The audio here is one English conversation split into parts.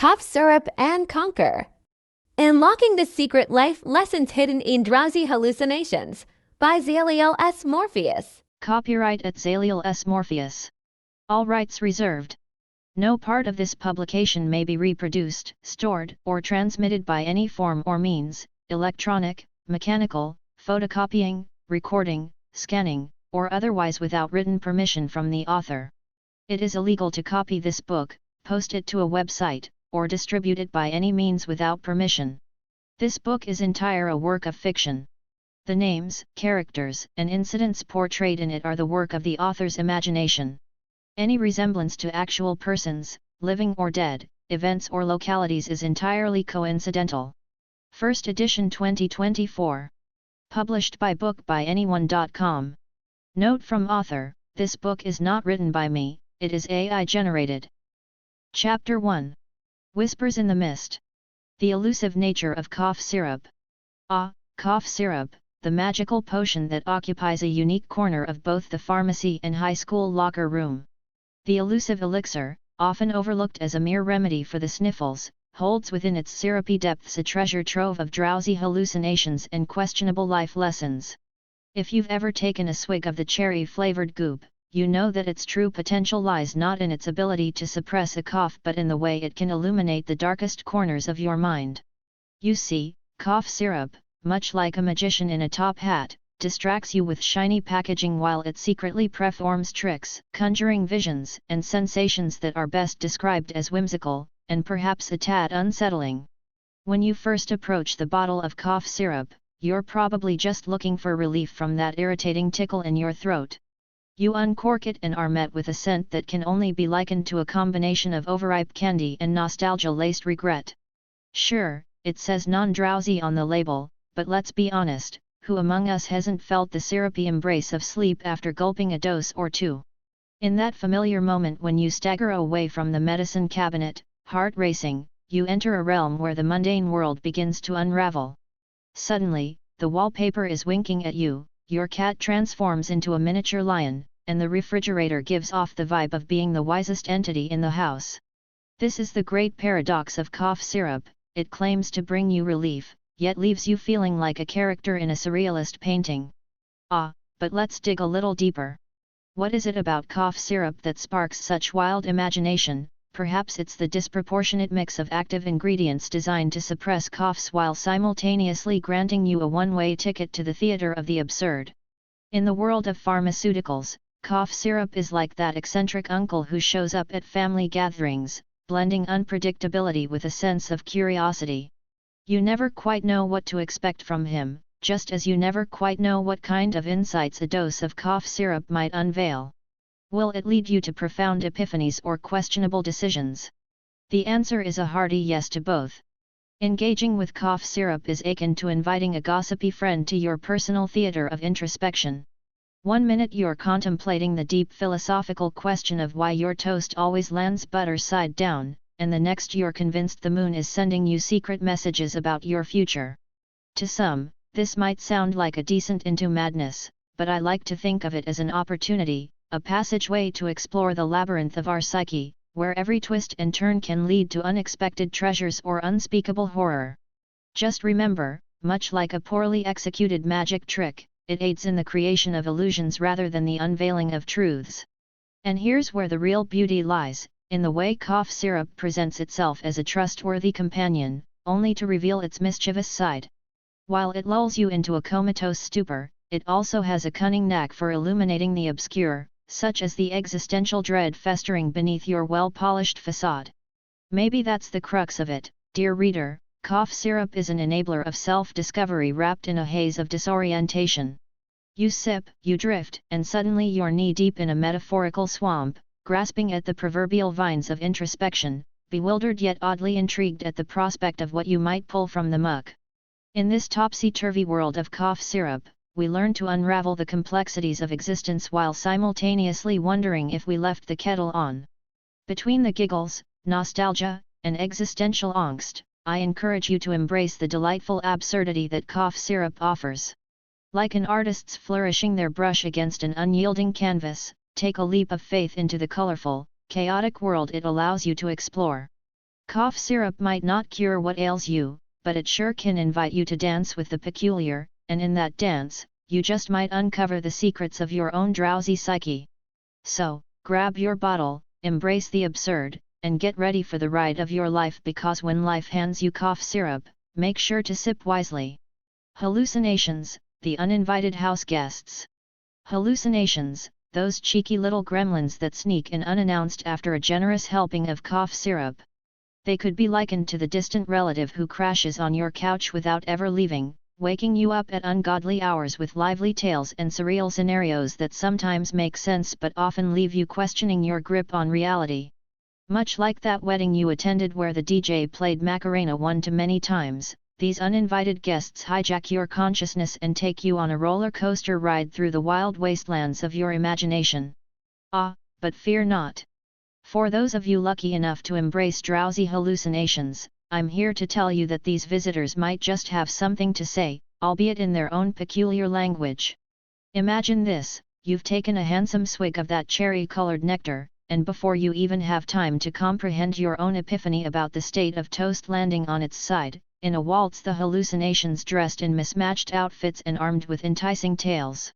Cough Syrup and Conquer. Unlocking the Secret Life Lessons Hidden in Drowsy Hallucinations by Zaliel S. Morpheus. Copyright at Zaliel S. Morpheus. All rights reserved. No part of this publication may be reproduced, stored, or transmitted by any form or means, electronic, mechanical, photocopying, recording, scanning, or otherwise without written permission from the author. It is illegal to copy this book, post it to a website, or distribute it by any means without permission. This book is entire a work of fiction. The names, characters, and incidents portrayed in it are the work of the author's imagination. Any resemblance to actual persons, living or dead, events or localities is entirely coincidental. First edition 2024. Published by bookbyanyone.com. Note from author, this book is not written by me, it is AI generated. Chapter 1. Whispers in the Mist. The elusive nature of cough syrup. Cough syrup, the magical potion that occupies a unique corner of both the pharmacy and high school locker room. The elusive elixir, often overlooked as a mere remedy for the sniffles, holds within its syrupy depths a treasure trove of drowsy hallucinations and questionable life lessons. If you've ever taken a swig of the cherry-flavored goop, you know that its true potential lies not in its ability to suppress a cough but in the way it can illuminate the darkest corners of your mind. You see, cough syrup, much like a magician in a top hat, distracts you with shiny packaging while it secretly performs tricks, conjuring visions and sensations that are best described as whimsical, and perhaps a tad unsettling. When you first approach the bottle of cough syrup, you're probably just looking for relief from that irritating tickle in your throat. You uncork it and are met with a scent that can only be likened to a combination of overripe candy and nostalgia-laced regret. Sure, it says non-drowsy on the label, but let's be honest, who among us hasn't felt the syrupy embrace of sleep after gulping a dose or two? In that familiar moment when you stagger away from the medicine cabinet, heart racing, you enter a realm where the mundane world begins to unravel. Suddenly, the wallpaper is winking at you, your cat transforms into a miniature lion, and the refrigerator gives off the vibe of being the wisest entity in the house. This is the great paradox of cough syrup, it claims to bring you relief, yet leaves you feeling like a character in a surrealist painting. But let's dig a little deeper. What is it about cough syrup that sparks such wild imagination? Perhaps it's the disproportionate mix of active ingredients designed to suppress coughs while simultaneously granting you a one-way ticket to the theater of the absurd. In the world of pharmaceuticals, cough syrup is like that eccentric uncle who shows up at family gatherings, blending unpredictability with a sense of curiosity. You never quite know what to expect from him, just as you never quite know what kind of insights a dose of cough syrup might unveil. Will it lead you to profound epiphanies or questionable decisions? The answer is a hearty yes to both. Engaging with cough syrup is akin to inviting a gossipy friend to your personal theater of introspection. One minute you're contemplating the deep philosophical question of why your toast always lands butter side down, and the next you're convinced the moon is sending you secret messages about your future. To some, this might sound like a descent into madness, but I like to think of it as an opportunity, a passageway to explore the labyrinth of our psyche, where every twist and turn can lead to unexpected treasures or unspeakable horror. Just remember, much like a poorly executed magic trick, it aids in the creation of illusions rather than the unveiling of truths. And here's where the real beauty lies, in the way cough syrup presents itself as a trustworthy companion, only to reveal its mischievous side. While it lulls you into a comatose stupor, it also has a cunning knack for illuminating the obscure, such as the existential dread festering beneath your well-polished facade. Maybe that's the crux of it, dear reader. Cough syrup is an enabler of self-discovery wrapped in a haze of disorientation. You sip, you drift, and suddenly you're knee-deep in a metaphorical swamp, grasping at the proverbial vines of introspection, bewildered yet oddly intrigued at the prospect of what you might pull from the muck. In this topsy-turvy world of cough syrup, we learn to unravel the complexities of existence while simultaneously wondering if we left the kettle on. Between the giggles, nostalgia, and existential angst, I encourage you to embrace the delightful absurdity that cough syrup offers. Like an artist's flourishing their brush against an unyielding canvas, take a leap of faith into the colorful, chaotic world it allows you to explore. Cough syrup might not cure what ails you, but it sure can invite you to dance with the peculiar, and in that dance, you just might uncover the secrets of your own drowsy psyche. So, grab your bottle, embrace the absurd, and get ready for the ride of your life, because when life hands you cough syrup, make sure to sip wisely. Hallucinations, the uninvited house guests. Hallucinations, those cheeky little gremlins that sneak in unannounced after a generous helping of cough syrup. They could be likened to the distant relative who crashes on your couch without ever leaving, waking you up at ungodly hours with lively tales and surreal scenarios that sometimes make sense but often leave you questioning your grip on reality. Much like that wedding you attended where the DJ played Macarena one too many times, these uninvited guests hijack your consciousness and take you on a roller coaster ride through the wild wastelands of your imagination. Ah, but fear not. For those of you lucky enough to embrace drowsy hallucinations, I'm here to tell you that these visitors might just have something to say, albeit in their own peculiar language. Imagine this: you've taken a handsome swig of that cherry-colored nectar, and before you even have time to comprehend your own epiphany about the state of toast landing on its side, in a waltz the hallucinations dressed in mismatched outfits and armed with enticing tales.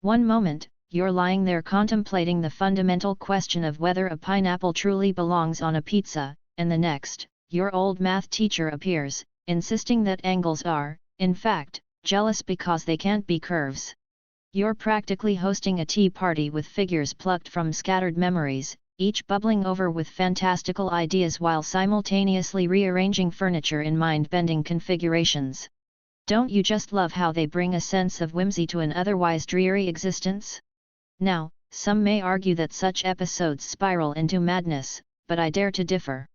One moment, you're lying there contemplating the fundamental question of whether a pineapple truly belongs on a pizza, and the next, your old math teacher appears, insisting that angles are, in fact, jealous because they can't be curves. You're practically hosting a tea party with figures plucked from scattered memories, each bubbling over with fantastical ideas while simultaneously rearranging furniture in mind-bending configurations. Don't you just love how they bring a sense of whimsy to an otherwise dreary existence? Now, some may argue that such episodes spiral into madness, but I dare to differ.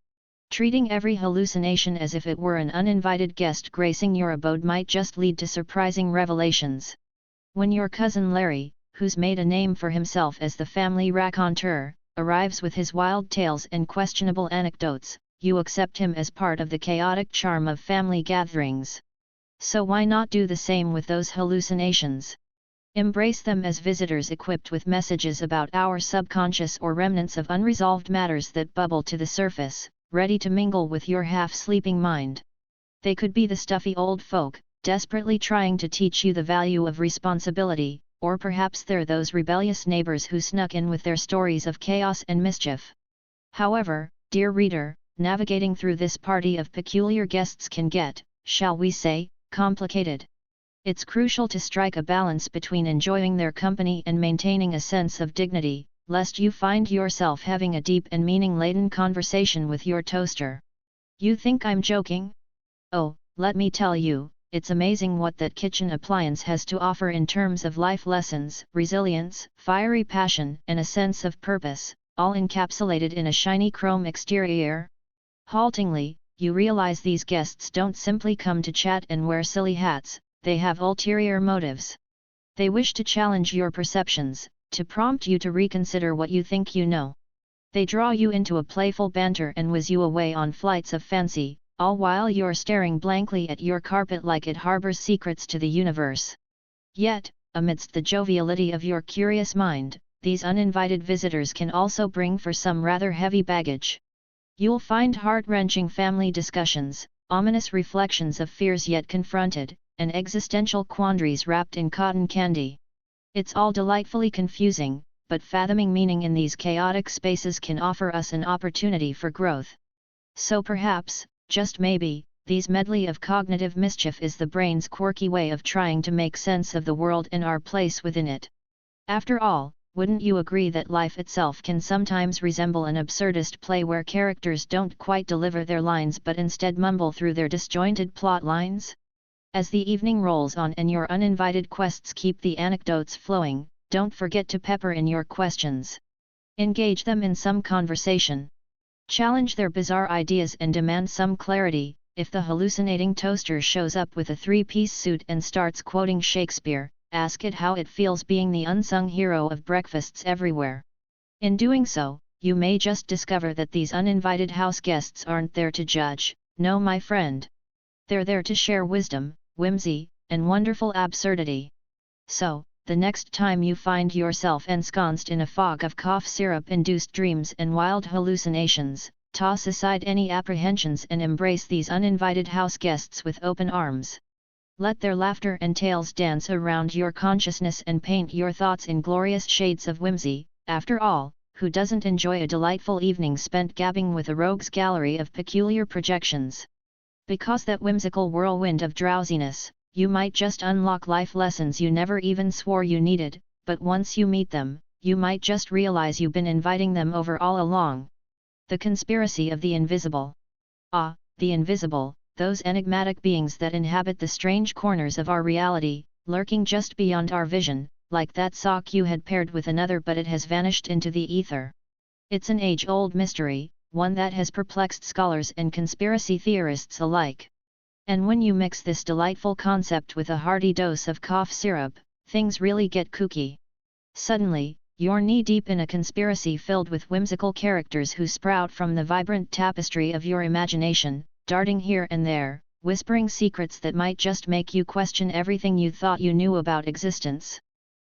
Treating every hallucination as if it were an uninvited guest gracing your abode might just lead to surprising revelations. When your cousin Larry, who's made a name for himself as the family raconteur, arrives with his wild tales and questionable anecdotes, you accept him as part of the chaotic charm of family gatherings. So why not do the same with those hallucinations? Embrace them as visitors equipped with messages about our subconscious or remnants of unresolved matters that bubble to the surface, ready to mingle with your half-sleeping mind. They could be the stuffy old folk, desperately trying to teach you the value of responsibility, or perhaps they're those rebellious neighbors who snuck in with their stories of chaos and mischief. However, dear reader, navigating through this party of peculiar guests can get, shall we say, complicated. It's crucial to strike a balance between enjoying their company and maintaining a sense of dignity, lest you find yourself having a deep and meaning-laden conversation with your toaster. You think I'm joking? Oh, let me tell you, it's amazing what that kitchen appliance has to offer in terms of life lessons, resilience, fiery passion, and a sense of purpose, all encapsulated in a shiny chrome exterior. Haltingly, you realize these guests don't simply come to chat and wear silly hats. They have ulterior motives. They wish to challenge your perceptions, to prompt you to reconsider what you think you know. They draw you into a playful banter and whiz you away on flights of fancy, all while you're staring blankly at your carpet like it harbors secrets to the universe. Yet, amidst the joviality of your curious mind, these uninvited visitors can also bring for some rather heavy baggage. You'll find heart-wrenching family discussions, ominous reflections of fears yet confronted, and existential quandaries wrapped in cotton candy. It's all delightfully confusing, but fathoming meaning in these chaotic spaces can offer us an opportunity for growth. So perhaps, just maybe, these medley of cognitive mischief is the brain's quirky way of trying to make sense of the world and our place within it. After all, wouldn't you agree that life itself can sometimes resemble an absurdist play where characters don't quite deliver their lines but instead mumble through their disjointed plot lines? As the evening rolls on and your uninvited quests keep the anecdotes flowing, don't forget to pepper in your questions. Engage them in some conversation. Challenge their bizarre ideas and demand some clarity. If the hallucinating toaster shows up with a three-piece suit and starts quoting Shakespeare, ask it how it feels being the unsung hero of breakfasts everywhere. In doing so, you may just discover that these uninvited house guests aren't there to judge, no my friend. They're there to share wisdom, whimsy, and wonderful absurdity. So, the next time you find yourself ensconced in a fog of cough syrup-induced dreams and wild hallucinations, Toss aside any apprehensions and embrace these uninvited house guests with open arms. Let their laughter and tales dance around your consciousness and paint your thoughts in glorious shades of whimsy. After all, who doesn't enjoy a delightful evening spent gabbing with a rogue's gallery of peculiar projections? Because that whimsical whirlwind of drowsiness, you might just unlock life lessons you never even swore you needed, but once you meet them, you might just realize you've been inviting them over all along. The conspiracy of the invisible. Ah, the invisible, those enigmatic beings that inhabit the strange corners of our reality, lurking just beyond our vision, like that sock you had paired with another but it has vanished into the ether. It's an age-old mystery, one that has perplexed scholars and conspiracy theorists alike. And when you mix this delightful concept with a hearty dose of cough syrup, things really get kooky. Suddenly, you're knee-deep in a conspiracy filled with whimsical characters who sprout from the vibrant tapestry of your imagination, darting here and there, whispering secrets that might just make you question everything you thought you knew about existence.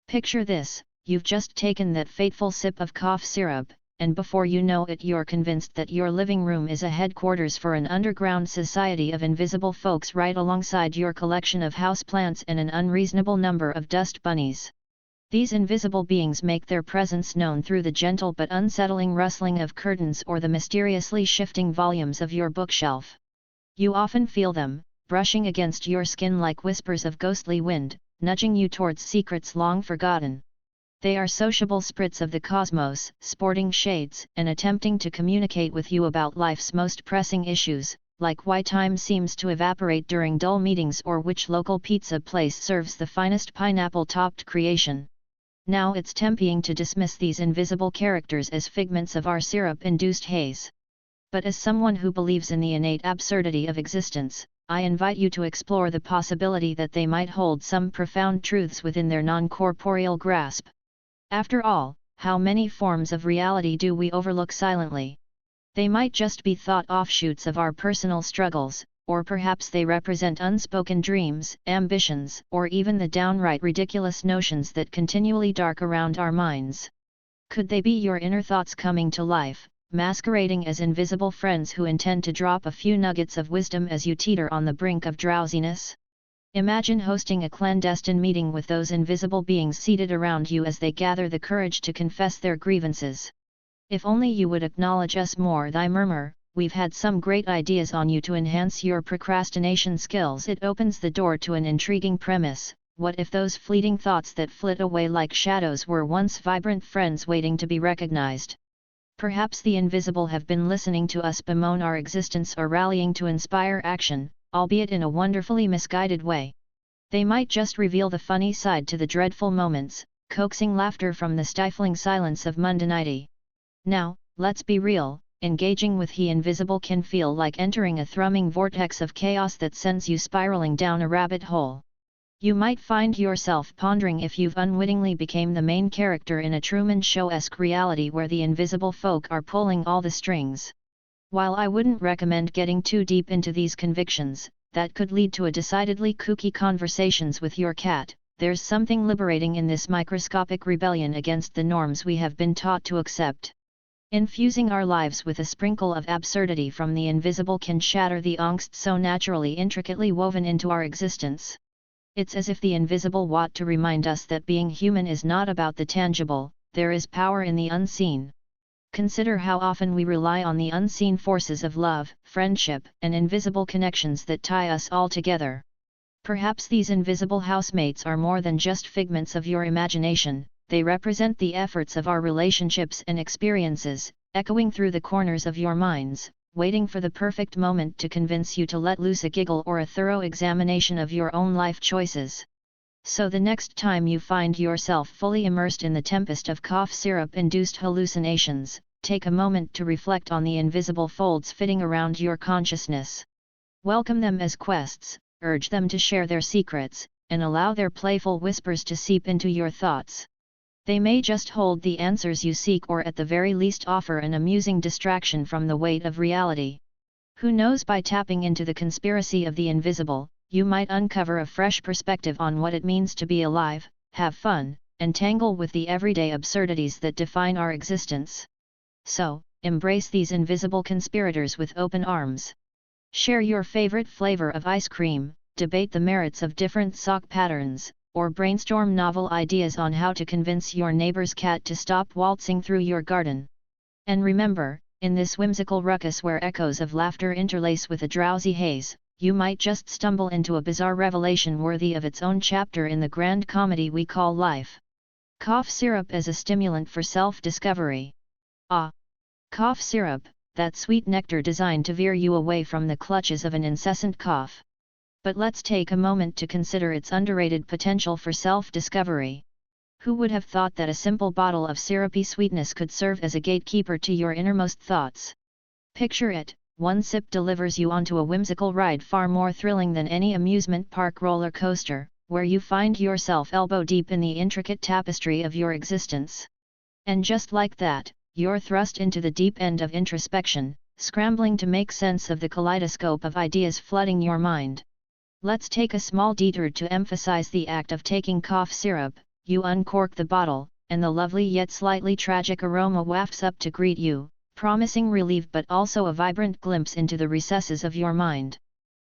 Picture this: you've just taken that fateful sip of cough syrup, and before you know it you're convinced that your living room is a headquarters for an underground society of invisible folks right alongside your collection of houseplants and an unreasonable number of dust bunnies. These invisible beings make their presence known through the gentle but unsettling rustling of curtains or the mysteriously shifting volumes of your bookshelf. You often feel them, brushing against your skin like whispers of ghostly wind, nudging you towards secrets long forgotten. They are sociable spirits of the cosmos, sporting shades and attempting to communicate with you about life's most pressing issues, like why time seems to evaporate during dull meetings or which local pizza place serves the finest pineapple-topped creation. Now it's tempting to dismiss these invisible characters as figments of our syrup-induced haze. But as someone who believes in the innate absurdity of existence, I invite you to explore the possibility that they might hold some profound truths within their non-corporeal grasp. After all, how many forms of reality do we overlook silently? They might just be thought offshoots of our personal struggles, or perhaps they represent unspoken dreams, ambitions, or even the downright ridiculous notions that continually dark around our minds. Could they be your inner thoughts coming to life, masquerading as invisible friends who intend to drop a few nuggets of wisdom as you teeter on the brink of drowsiness? Imagine hosting a clandestine meeting with those invisible beings seated around you as they gather the courage to confess their grievances. If only you would acknowledge us more, they murmur. We've had some great ideas on you to enhance your procrastination skills. It opens the door to an intriguing premise. What if those fleeting thoughts that flit away like shadows were once vibrant friends waiting to be recognized? Perhaps the invisible have been listening to us bemoan our existence or rallying to inspire action, albeit in a wonderfully misguided way. They might just reveal the funny side to the dreadful moments, coaxing laughter from the stifling silence of mundanity. Now, let's be real. Engaging with the invisible can feel like entering a thrumming vortex of chaos that sends you spiraling down a rabbit hole. You might find yourself pondering if you've unwittingly become the main character in a Truman Show-esque reality where the invisible folk are pulling all the strings. While I wouldn't recommend getting too deep into these convictions, that could lead to a decidedly kooky conversations with your cat, there's something liberating in this microscopic rebellion against the norms we have been taught to accept. Infusing our lives with a sprinkle of absurdity from the invisible can shatter the angst so naturally intricately woven into our existence. It's as if the invisible want to remind us that being human is not about the tangible, there is power in the unseen. Consider how often we rely on the unseen forces of love, friendship, and invisible connections that tie us all together. Perhaps these invisible housemates are more than just figments of your imagination. They represent the efforts of our relationships and experiences, echoing through the corners of your minds, waiting for the perfect moment to convince you to let loose a giggle or a thorough examination of your own life choices. So the next time you find yourself fully immersed in the tempest of cough syrup-induced hallucinations, take a moment to reflect on the invisible folds fitting around your consciousness. Welcome them as quests, urge them to share their secrets, and allow their playful whispers to seep into your thoughts. They may just hold the answers you seek or at the very least offer an amusing distraction from the weight of reality. Who knows, by tapping into the conspiracy of the invisible, you might uncover a fresh perspective on what it means to be alive, have fun, and tangle with the everyday absurdities that define our existence. So, embrace these invisible conspirators with open arms. Share your favorite flavor of ice cream, debate the merits of different sock patterns, or brainstorm novel ideas on how to convince your neighbor's cat to stop waltzing through your garden. And remember, in this whimsical ruckus where echoes of laughter interlace with a drowsy haze, you might just stumble into a bizarre revelation worthy of its own chapter in the grand comedy we call life. Cough syrup as a stimulant for self-discovery. Ah! Cough syrup, that sweet nectar designed to veer you away from the clutches of an incessant cough. But let's take a moment to consider its underrated potential for self-discovery. Who would have thought that a simple bottle of syrupy sweetness could serve as a gatekeeper to your innermost thoughts? Picture it, one sip delivers you onto a whimsical ride far more thrilling than any amusement park roller coaster, where you find yourself elbow-deep in the intricate tapestry of your existence. And just like that, you're thrust into the deep end of introspection, scrambling to make sense of the kaleidoscope of ideas flooding your mind. Let's take a small detour to emphasize the act of taking cough syrup. You uncork the bottle, and the lovely yet slightly tragic aroma wafts up to greet you, promising relief but also a vibrant glimpse into the recesses of your mind.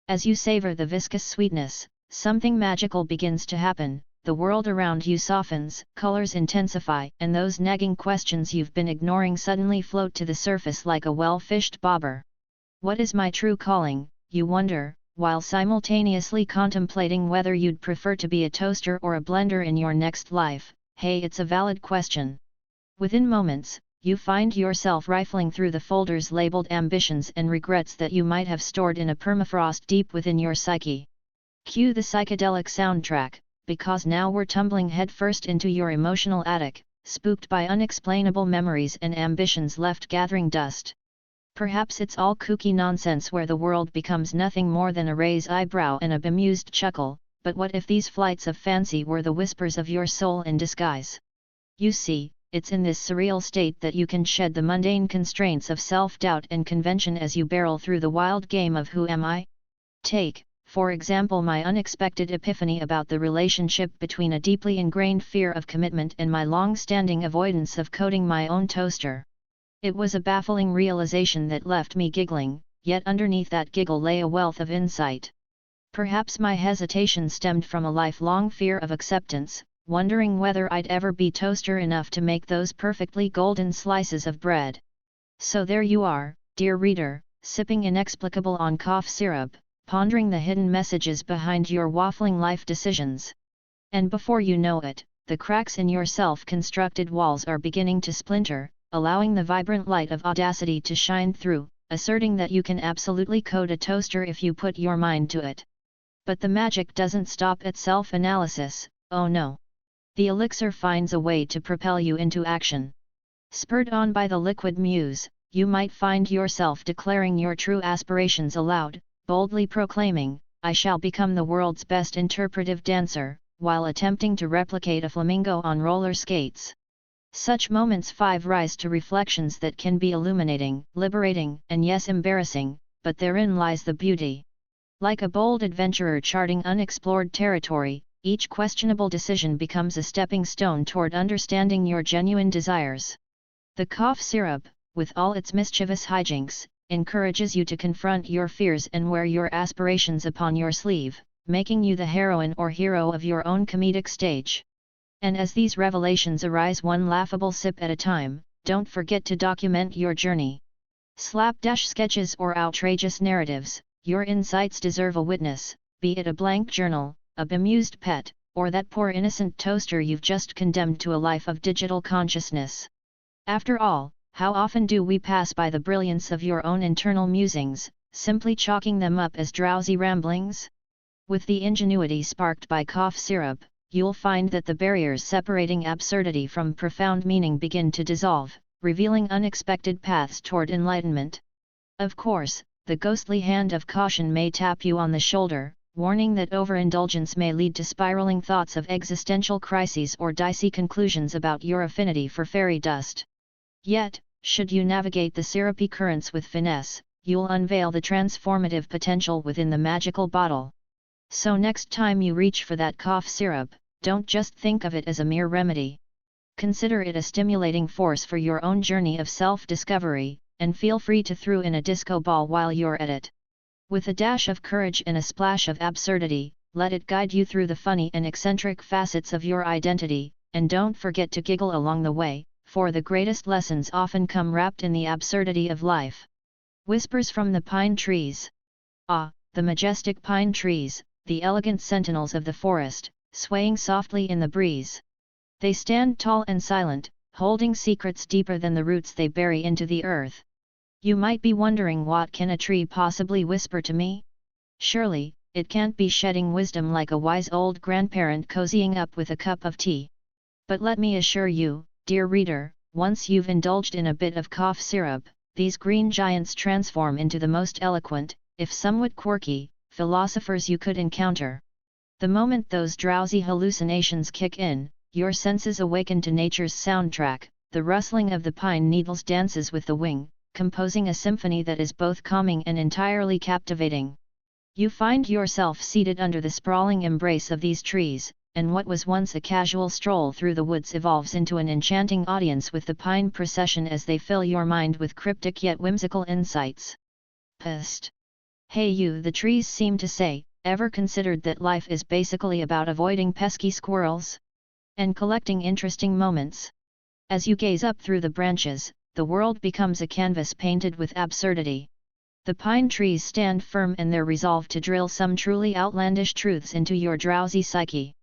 As you savor the viscous sweetness, something magical begins to happen. The world around you softens, colors intensify, and those nagging questions you've been ignoring suddenly float to the surface like a well-fished bobber. What is my true calling, you wonder, while simultaneously contemplating whether you'd prefer to be a toaster or a blender in your next life? Hey, it's a valid question. Within moments, you find yourself rifling through the folders labeled ambitions and regrets that you might have stored in a permafrost deep within your psyche. Cue the psychedelic soundtrack, because now we're tumbling headfirst into your emotional attic, spooked by unexplainable memories and ambitions left gathering dust. Perhaps it's all kooky nonsense where the world becomes nothing more than a raised eyebrow and a bemused chuckle, but what if these flights of fancy were the whispers of your soul in disguise? You see, it's in this surreal state that you can shed the mundane constraints of self-doubt and convention as you barrel through the wild game of who am I? Take, for example, my unexpected epiphany about the relationship between a deeply ingrained fear of commitment and my long-standing avoidance of coating my own toaster. It was a baffling realization that left me giggling, yet underneath that giggle lay a wealth of insight. Perhaps my hesitation stemmed from a lifelong fear of acceptance, wondering whether I'd ever be toaster enough to make those perfectly golden slices of bread. So there you are, dear reader, sipping inexplicable on cough syrup, pondering the hidden messages behind your waffling life decisions. And before you know it, the cracks in your self-constructed walls are beginning to splinter, allowing the vibrant light of audacity to shine through, asserting that you can absolutely code a toaster if you put your mind to it. But the magic doesn't stop at self-analysis, oh no. The elixir finds a way to propel you into action. Spurred on by the liquid muse, you might find yourself declaring your true aspirations aloud, boldly proclaiming, "I shall become the world's best interpretive dancer," while attempting to replicate a flamingo on roller skates. Such moments rise to reflections that can be illuminating, liberating, and yes, embarrassing, but therein lies the beauty. Like a bold adventurer charting unexplored territory, each questionable decision becomes a stepping stone toward understanding your genuine desires. The cough syrup, with all its mischievous hijinks, encourages you to confront your fears and wear your aspirations upon your sleeve, making you the heroine or hero of your own comedic stage. And as these revelations arise one laughable sip at a time, don't forget to document your journey. Slapdash sketches or outrageous narratives, your insights deserve a witness, be it a blank journal, a bemused pet, or that poor innocent toaster you've just condemned to a life of digital consciousness. After all, how often do we pass by the brilliance of your own internal musings, simply chalking them up as drowsy ramblings? With the ingenuity sparked by cough syrup, you'll find that the barriers separating absurdity from profound meaning begin to dissolve, revealing unexpected paths toward enlightenment. Of course, the ghostly hand of caution may tap you on the shoulder, warning that overindulgence may lead to spiraling thoughts of existential crises or dicey conclusions about your affinity for fairy dust. Yet, should you navigate the syrupy currents with finesse, you'll unveil the transformative potential within the magical bottle. So next time you reach for that cough syrup, don't just think of it as a mere remedy. Consider it a stimulating force for your own journey of self-discovery, and feel free to throw in a disco ball while you're at it. With a dash of courage and a splash of absurdity, let it guide you through the funny and eccentric facets of your identity, and don't forget to giggle along the way, for the greatest lessons often come wrapped in the absurdity of life. Whispers from the Pine Trees. Ah, the majestic pine trees, the elegant sentinels of the forest, swaying softly in the breeze. They stand tall and silent, holding secrets deeper than the roots they bury into the earth. You might be wondering, what can a tree possibly whisper to me? Surely, it can't be shedding wisdom like a wise old grandparent cozying up with a cup of tea. But let me assure you, dear reader, once you've indulged in a bit of cough syrup, these green giants transform into the most eloquent, if somewhat quirky, philosophers you could encounter. The moment those drowsy hallucinations kick in, your senses awaken to nature's soundtrack. The rustling of the pine needles dances with the wing, composing a symphony that is both calming and entirely captivating. You find yourself seated under the sprawling embrace of these trees, and what was once a casual stroll through the woods evolves into an enchanting audience with the pine procession as they fill your mind with cryptic yet whimsical insights. Psst! Hey you, the trees seem to say, ever considered that life is basically about avoiding pesky squirrels? And collecting interesting moments? As you gaze up through the branches, the world becomes a canvas painted with absurdity. The pine trees stand firm in their resolve to drill some truly outlandish truths into your drowsy psyche.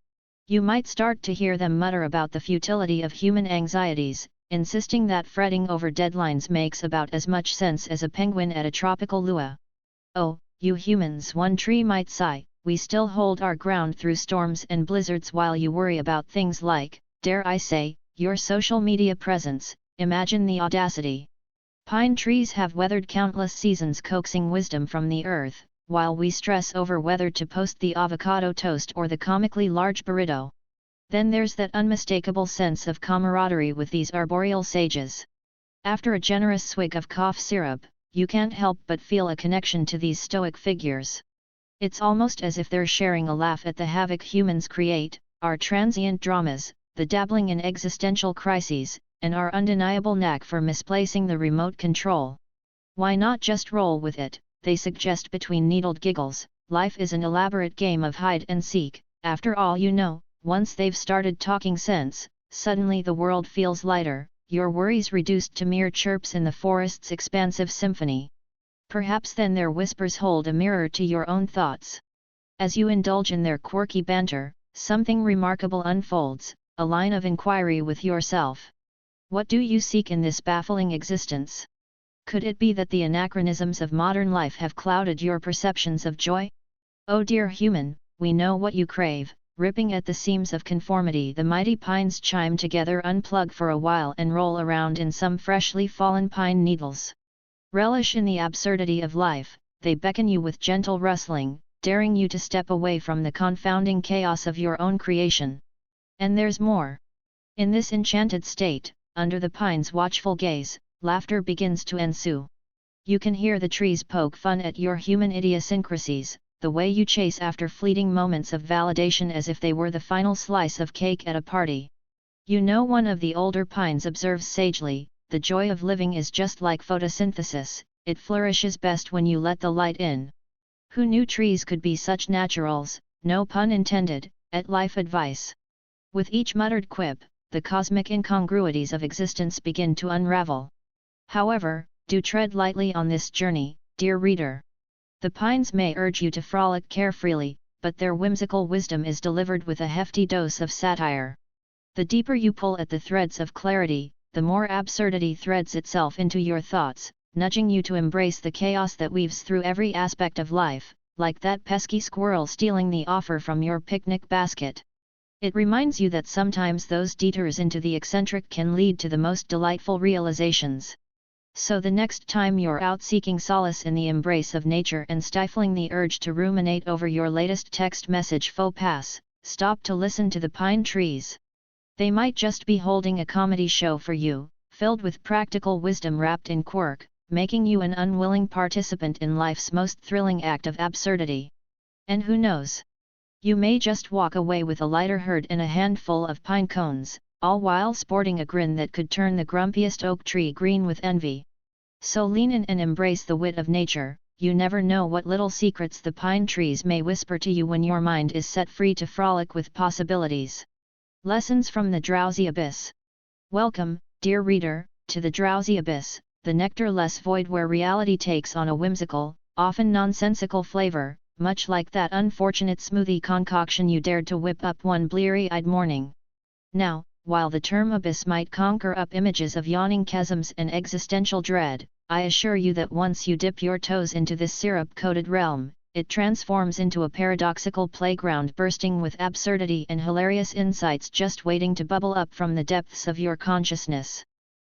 You might start to hear them mutter about the futility of human anxieties, insisting that fretting over deadlines makes about as much sense as a penguin at a tropical lua. Oh, you humans, one tree might sigh, we still hold our ground through storms and blizzards while you worry about things like, dare I say, your social media presence. Imagine the audacity. Pine trees have weathered countless seasons coaxing wisdom from the earth, while we stress over whether to post the avocado toast or the comically large burrito. Then there's that unmistakable sense of camaraderie with these arboreal sages. After a generous swig of cough syrup, you can't help but feel a connection to these stoic figures. It's almost as if they're sharing a laugh at the havoc humans create, our transient dramas, the dabbling in existential crises, and our undeniable knack for misplacing the remote control. Why not just roll with it, they suggest between needled giggles. Life is an elaborate game of hide and seek. After all, you know, once they've started talking sense, suddenly the world feels lighter, your worries reduced to mere chirps in the forest's expansive symphony. Perhaps then their whispers hold a mirror to your own thoughts. As you indulge in their quirky banter, something remarkable unfolds, a line of inquiry with yourself. What do you seek in this baffling existence? Could it be that the anachronisms of modern life have clouded your perceptions of joy? Oh dear human, we know what you crave. Ripping at the seams of conformity, the mighty pines chime together, unplug for a while and roll around in some freshly fallen pine needles. Relish in the absurdity of life, they beckon you with gentle rustling, daring you to step away from the confounding chaos of your own creation. And there's more. In this enchanted state, under the pine's watchful gaze, laughter begins to ensue. You can hear the trees poke fun at your human idiosyncrasies, the way you chase after fleeting moments of validation as if they were the final slice of cake at a party. You know, one of the older pines observes sagely, the joy of living is just like photosynthesis, it flourishes best when you let the light in. Who knew trees could be such naturals, no pun intended, at life advice? With each muttered quip, the cosmic incongruities of existence begin to unravel. However, do tread lightly on this journey, dear reader. The pines may urge you to frolic carefreely, but their whimsical wisdom is delivered with a hefty dose of satire. The deeper you pull at the threads of clarity, the more absurdity threads itself into your thoughts, nudging you to embrace the chaos that weaves through every aspect of life, like that pesky squirrel stealing the offer from your picnic basket. It reminds you that sometimes those detours into the eccentric can lead to the most delightful realizations. So the next time you're out seeking solace in the embrace of nature and stifling the urge to ruminate over your latest text message faux pas, stop to listen to the pine trees. They might just be holding a comedy show for you, filled with practical wisdom wrapped in quirk, making you an unwilling participant in life's most thrilling act of absurdity. And who knows? You may just walk away with a lighter heart and a handful of pine cones, all while sporting a grin that could turn the grumpiest oak tree green with envy. So lean in and embrace the wit of nature. You never know what little secrets the pine trees may whisper to you when your mind is set free to frolic with possibilities. Lessons from the Drowsy Abyss. Welcome, dear reader, to the Drowsy Abyss, the nectar-less void where reality takes on a whimsical, often nonsensical flavor, much like that unfortunate smoothie concoction you dared to whip up one bleary-eyed morning. Now, while the term abyss might conjure up images of yawning chasms and existential dread, I assure you that once you dip your toes into this syrup-coated realm, it transforms into a paradoxical playground bursting with absurdity and hilarious insights just waiting to bubble up from the depths of your consciousness.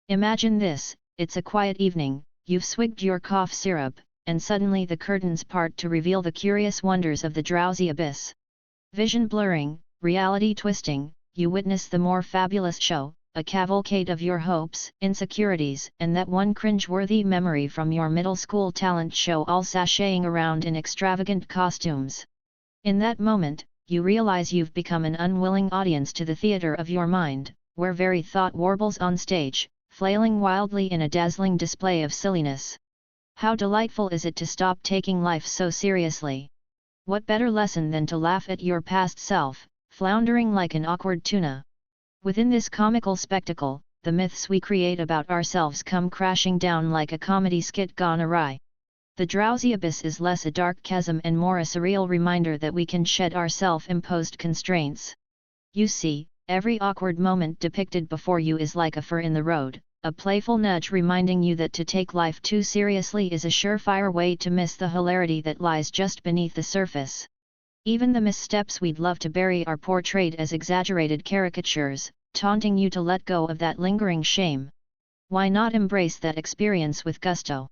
Imagine this: it's a quiet evening, you've swigged your cough syrup, and suddenly the curtains part to reveal the curious wonders of the drowsy abyss. Vision blurring, reality twisting, you witness the more fabulous show, a cavalcade of your hopes, insecurities, and that one cringe-worthy memory from your middle school talent show all sashaying around in extravagant costumes. In that moment, you realize you've become an unwilling audience to the theater of your mind, where very thought warbles on stage, flailing wildly in a dazzling display of silliness. How delightful is it to stop taking life so seriously? What better lesson than to laugh at your past self, floundering like an awkward tuna? Within this comical spectacle, the myths we create about ourselves come crashing down like a comedy skit gone awry. The drowsy abyss is less a dark chasm and more a surreal reminder that we can shed our self-imposed constraints. You see, every awkward moment depicted before you is like a fur in the road, a playful nudge reminding you that to take life too seriously is a surefire way to miss the hilarity that lies just beneath the surface. Even the missteps we'd love to bury are portrayed as exaggerated caricatures, taunting you to let go of that lingering shame. Why not embrace that experience with gusto?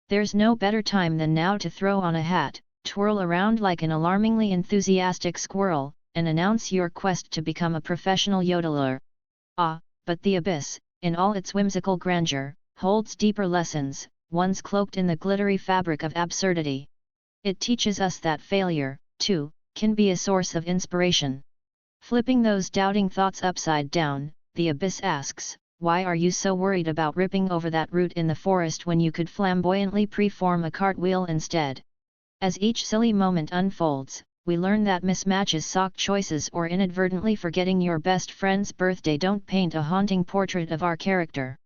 There's no better time than now to throw on a hat, twirl around like an alarmingly enthusiastic squirrel, and announce your quest to become a professional yodeler. Ah, but the abyss, in all its whimsical grandeur, holds deeper lessons, ones cloaked in the glittery fabric of absurdity. It teaches us that failure, too, can be a source of inspiration. Flipping those doubting thoughts upside down, the abyss asks, why are you so worried about ripping over that root in the forest when you could flamboyantly preform a cartwheel instead? As each silly moment unfolds, we learn that mismatches, sock choices, or inadvertently forgetting your best friend's birthday don't paint a haunting portrait of our character.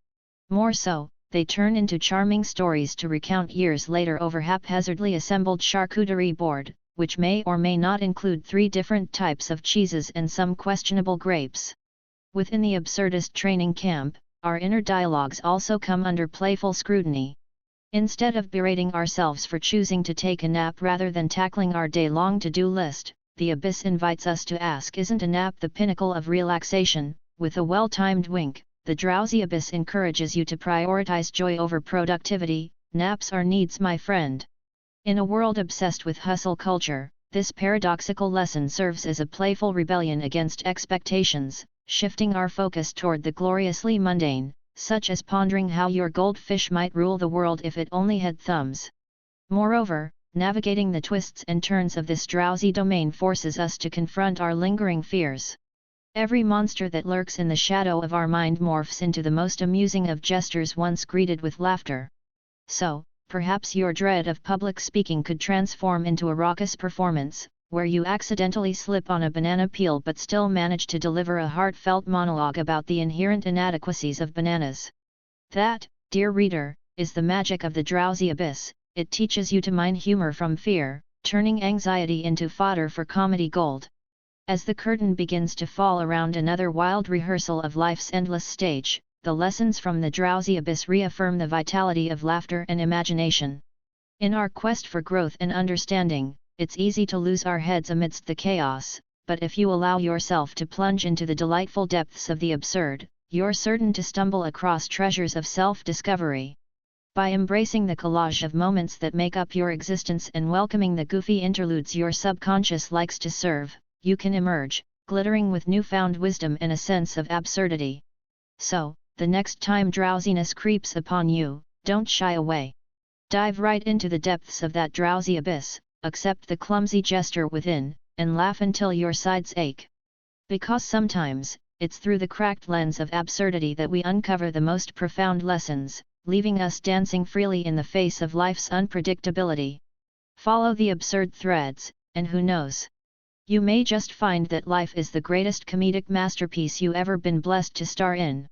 More so, they turn into charming stories to recount years later over haphazardly assembled charcuterie board, which may or may not include 3 different types of cheeses and some questionable grapes. Within the absurdist training camp, our inner dialogues also come under playful scrutiny. Instead of berating ourselves for choosing to take a nap rather than tackling our day-long to-do list, the abyss invites us to ask, isn't a nap the pinnacle of relaxation? With a well-timed wink, the drowsy abyss encourages you to prioritize joy over productivity. Naps are needs, my friend. In a world obsessed with hustle culture, this paradoxical lesson serves as a playful rebellion against expectations, shifting our focus toward the gloriously mundane, such as pondering how your goldfish might rule the world if it only had thumbs. Moreover, navigating the twists and turns of this drowsy domain forces us to confront our lingering fears. Every monster that lurks in the shadow of our mind morphs into the most amusing of jesters once greeted with laughter. So, perhaps your dread of public speaking could transform into a raucous performance, where you accidentally slip on a banana peel but still manage to deliver a heartfelt monologue about the inherent inadequacies of bananas. That, dear reader, is the magic of the drowsy abyss. It teaches you to mine humor from fear, turning anxiety into fodder for comedy gold. As the curtain begins to fall around another wild rehearsal of life's endless stage, the lessons from the drowsy abyss reaffirm the vitality of laughter and imagination. In our quest for growth and understanding, it's easy to lose our heads amidst the chaos, but if you allow yourself to plunge into the delightful depths of the absurd, you're certain to stumble across treasures of self-discovery. By embracing the collage of moments that make up your existence and welcoming the goofy interludes your subconscious likes to serve, you can emerge, glittering with newfound wisdom and a sense of absurdity. So, the next time drowsiness creeps upon you, don't shy away. Dive right into the depths of that drowsy abyss, accept the clumsy jester within, and laugh until your sides ache. Because sometimes, it's through the cracked lens of absurdity that we uncover the most profound lessons, leaving us dancing freely in the face of life's unpredictability. Follow the absurd threads, and who knows? You may just find that life is the greatest comedic masterpiece you ever been blessed to star in.